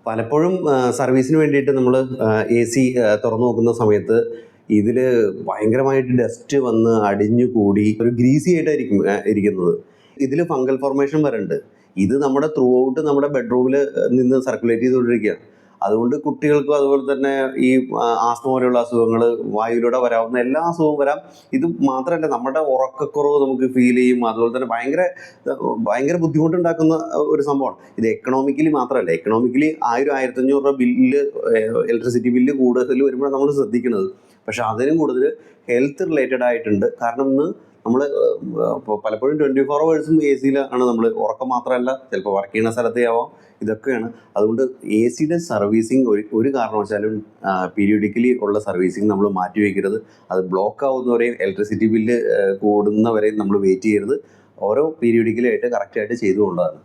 പലപ്പോഴും സർവീസിന് വേണ്ടിയിട്ട് നമ്മൾ എ സി തുറന്നു നോക്കുന്ന സമയത്ത് ഇതിൽ ഭയങ്കരമായിട്ട് ഡസ്റ്റ് വന്ന് അടിഞ്ഞു കൂടി ഒരു ഗ്രീസി ആയിട്ടായിരിക്കും ഇരിക്കുന്നത്. ഇതിൽ ഫംഗൽ ഫോർമേഷൻ വരുന്നുണ്ട്. ഇത് നമ്മുടെ ത്രൂ ഔട്ട് നമ്മുടെ ബെഡ്റൂമിൽ നിന്ന് സർക്കുലേറ്റ് ചെയ്തുകൊണ്ടിരിക്കുകയാണ്. അതുകൊണ്ട് കുട്ടികൾക്കും അതുപോലെ തന്നെ ഈ ആസ്മ പോലെയുള്ള അസുഖങ്ങൾ, വായുവിലൂടെ വരാവുന്ന എല്ലാ അസുഖവും വരാം. ഇത് മാത്രമല്ല, നമ്മുടെ ഉറക്കക്കുറവ് നമുക്ക് ഫീൽ ചെയ്യും. അതുപോലെ തന്നെ ഭയങ്കര ബുദ്ധിമുട്ടുണ്ടാക്കുന്ന ഒരു സംഭവമാണ് ഇത്. എക്കണോമിക്കലി മാത്രമല്ല, എക്കണോമിക്കലി 1000-1500 രൂപ ബില്ല്, ഇലക്ട്രിസിറ്റി ബില്ല് കൂടുതൽ വരുമ്പോഴാണ് നമ്മൾ ശ്രദ്ധിക്കുന്നത്. പക്ഷെ അതിനും കൂടുതൽ ഹെൽത്ത് റിലേറ്റഡ് ആയിട്ടുണ്ട്. കാരണം ഇന്ന് നമ്മൾ പലപ്പോഴും 24 hours എ സിയിലാണ് നമ്മൾ. ഉറക്കം മാത്രമല്ല, ചിലപ്പോൾ വർക്ക് ചെയ്യുന്ന സ്ഥലത്തേ ആവാം. ഇതൊക്കെയാണ്. അതുകൊണ്ട് എ സിയുടെ സർവീസിങ് ഒരു കാരണവശാലും പീരിയോഡിക്കലി ഉള്ള സർവീസിങ് നമ്മൾ മാറ്റിവെക്കരുത്. അത് ബ്ലോക്ക് ആവുന്നവരെയും ഇലക്ട്രിസിറ്റി ബില്ല് കൂടുന്നവരെയും നമ്മൾ വെയിറ്റ് ചെയ്യരുത്. ഓരോ പീരിയോഡിക്കലായിട്ട് കറക്റ്റായിട്ട് ചെയ്തു കൊണ്ടാണ്.